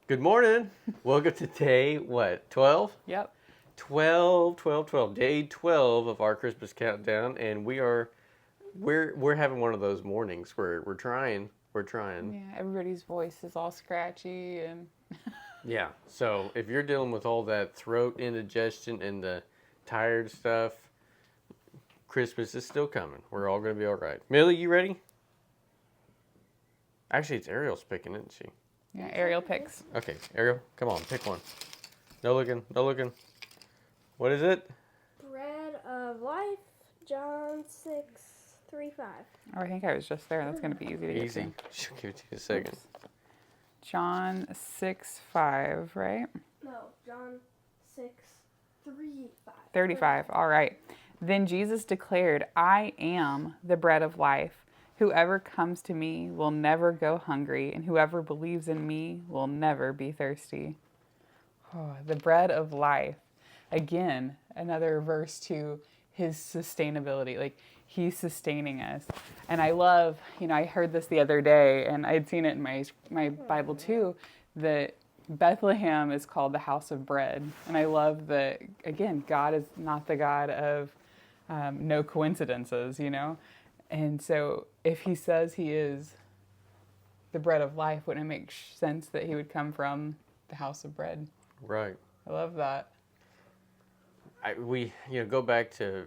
Good morning. Welcome to day, 12? Yep. 12, 12, 12. Day 12 of our Christmas countdown. And we're having one of those mornings where we're trying. Yeah, everybody's voice is all scratchy and Yeah. So if you're dealing with all that throat indigestion and the tired stuff, Christmas is still coming. We're all going to be all right. Millie, you ready? Actually, it's Ariel's picking, isn't she? yeah, Ariel picks. Okay, Ariel, come on, pick one. No looking, no looking. What is it? Bread of life, John 6:3-5. Oh, I think I was just there. That's going to be easy to get Easy. to. She'll give it to you in a second. Oops. John 6:5, right? No, John 6:35. 35. All right. Then Jesus declared, I am the bread of life. Whoever comes to me will never go hungry, and whoever believes in me will never be thirsty. Oh, the bread of life. Again, another verse to his sustainability. Like, he's sustaining us. And I love, I heard this the other day, and I had seen it in my Bible too, that Bethlehem is called the house of bread. And I love that, again, God is not the God of no coincidences, And so if he says he is the bread of life, wouldn't it make sense that he would come from the house of bread? Right. I love that. We go back to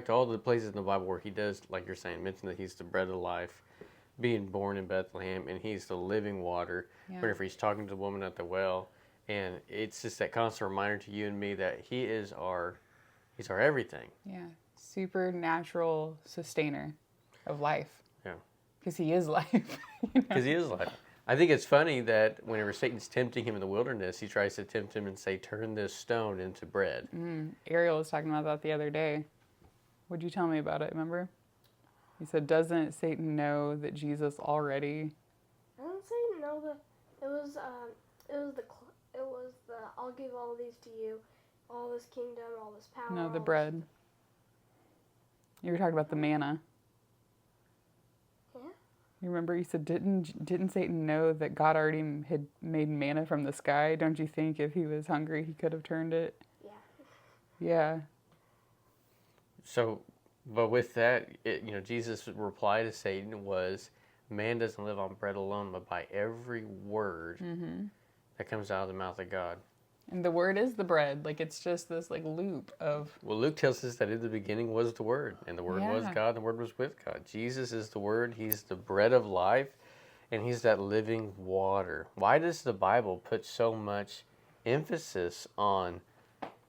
all the places in the Bible where he does, like you're saying, mention that he's the bread of life, being born in Bethlehem, and he's the living water. Yeah. Whenever he's talking to the woman at the well, and it's just that constant reminder to you and me that he's our everything. Yeah. Supernatural sustainer of life. Yeah. Because he is life. Because he is life. I think it's funny that whenever Satan's tempting him in the wilderness, he tries to tempt him and say, turn this stone into bread. Ariel was talking about that the other day. What'd you tell me about it, remember? He said, doesn't Satan know that Jesus already... I don't say no. It was the I'll give all these to you, all this kingdom, all this power. No, the all bread. You were talking about the manna. Yeah. You remember you said, didn't Satan know that God already had made manna from the sky? Don't you think if he was hungry, he could have turned it? Yeah. Yeah. So, but with that, Jesus' reply to Satan was, man doesn't live on bread alone, but by every word that comes out of the mouth of God. And the word is the bread. Like, it's just this, loop of... Well, Luke tells us that in the beginning was the Word, and the Word was God, and the Word was with God. Jesus is the Word. He's the bread of life, and he's that living water. Why does the Bible put so much emphasis on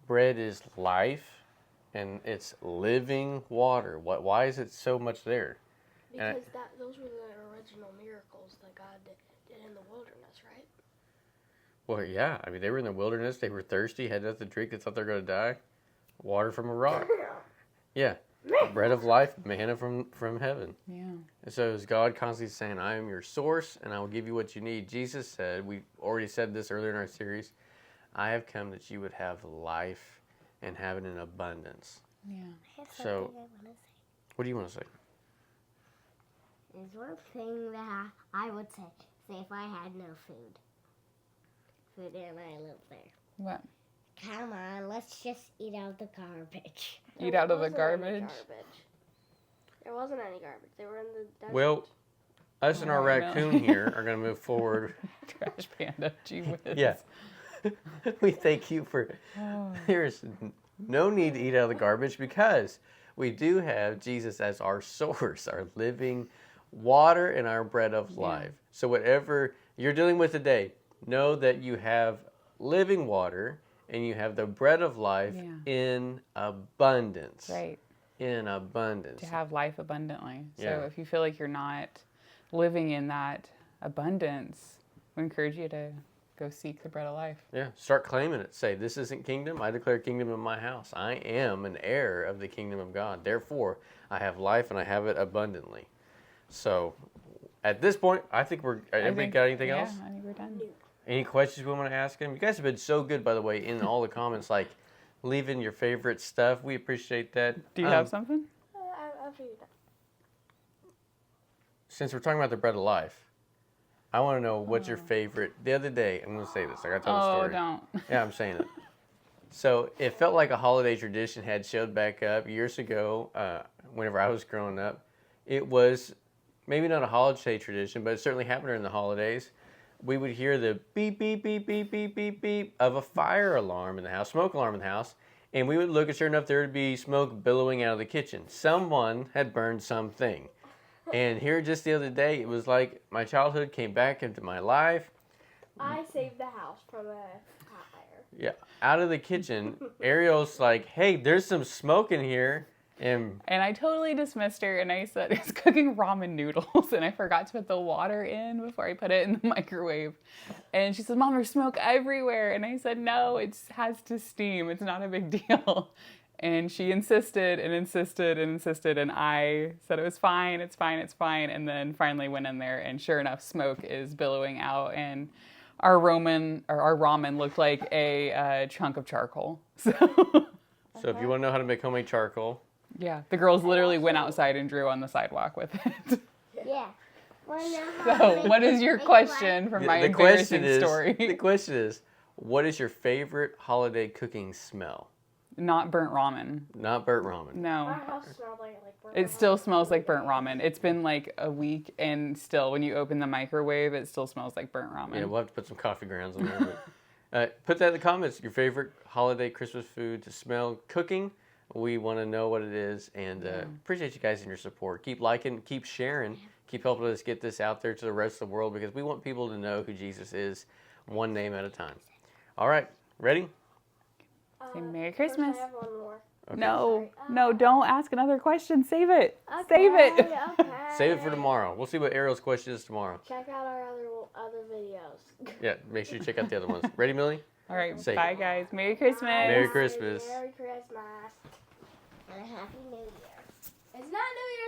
bread is life, and it's living water? Why is it so much there? Because those were the original miracles that God did in the wilderness, right? Well, yeah. I mean, they were in the wilderness. They were thirsty, had nothing to drink. They thought they were going to die. Water from a rock. Yeah. Bread of life, manna from heaven. Yeah. And so is God constantly saying, I am your source, and I will give you what you need. Jesus said, we already said this earlier in our series, I have come that you would have life and have it in abundance. Yeah. I have So- something I want to say. What do you want to say? There's one thing that I would say if I had no food and I lived there. What? Come on, let's just eat out the garbage. Eat out of the Wasn't any garbage? There wasn't any garbage. They were in the desert. Well, us and our Oh, no. raccoon here are going to move forward. Trash panda. Gee whiz. Yeah. We thank you for... There's no need to eat out of the garbage because we do have Jesus as our source, our living water and our bread of life. So whatever you're dealing with today, know that you have living water and you have the bread of life in abundance. Right. In abundance. To have life abundantly. So Yeah. if you feel like you're not living in that abundance, we encourage you to go seek the bread of life. Yeah, start claiming it. Say, this isn't kingdom. I declare kingdom in my house. I am an heir of the kingdom of God. Therefore, I have life and I have it abundantly. So, at this point, I think everybody got anything else? Yeah, I think we're done. Any questions we want to ask him? You guys have been so good, by the way, in all the comments, like leaving your favorite stuff. We appreciate that. Do you have something? I figured that. Since we're talking about the bread of life, I want to know what's your favorite. The other day, I'm going to say this. I got to tell the Oh, story. don't. Yeah, I'm saying it. So it felt like a holiday tradition had showed back up years ago. Whenever I was growing up, it was maybe not a holiday tradition, but it certainly happened during the holidays. We would hear the beep, beep, beep, beep, beep, beep, beep of a fire alarm in the house, smoke alarm in the house. And we would look, and sure enough, there would be smoke billowing out of the kitchen. Someone had burned something. And here just the other day, it was like my childhood came back into my life. I saved the house from a fire. Yeah, out of the kitchen, Ariel's like, hey, there's some smoke in here. And I totally dismissed her, and I said it's cooking ramen noodles, and I forgot to put the water in before I put it in the microwave. And she said, Mom, there's smoke everywhere. And I said, no, it has to steam. It's not a big deal. And she insisted and insisted and insisted, and I said it was fine, it's fine, it's fine. And then finally went in there, and sure enough, smoke is billowing out, and our ramen looked like a chunk of charcoal. So if you want to know how to make homemade charcoal, yeah, the girls literally went outside and drew on the sidewalk with it. Yeah. So, what is your question from my embarrassing story? The question is, what is your favorite holiday cooking smell? Not burnt ramen. Not burnt ramen. No. Our house smelled like burnt It still smells like burnt ramen. It's been like a week, and still, when you open the microwave, it still smells like burnt ramen. Yeah, we'll have to put some coffee grounds on there. But, put that in the comments. Your favorite holiday Christmas food to smell cooking. We want to know what it is, and appreciate you guys and your support. Keep liking, keep sharing, keep helping us get this out there to the rest of the world, because we want people to know who Jesus is, one name at a time. All right, ready? Say Merry First, Christmas. I have one more. Okay. No, Sorry. no, don't ask another question. Save it. Save it. Okay. Save it for tomorrow. We'll see what Ariel's question is tomorrow. Check out our other videos. Yeah, make sure you check out the other ones. Ready, Millie? All right, Say it. bye, guys. Merry Christmas. Merry Christmas. Merry Christmas. And a Happy New Year. It's not New Year's.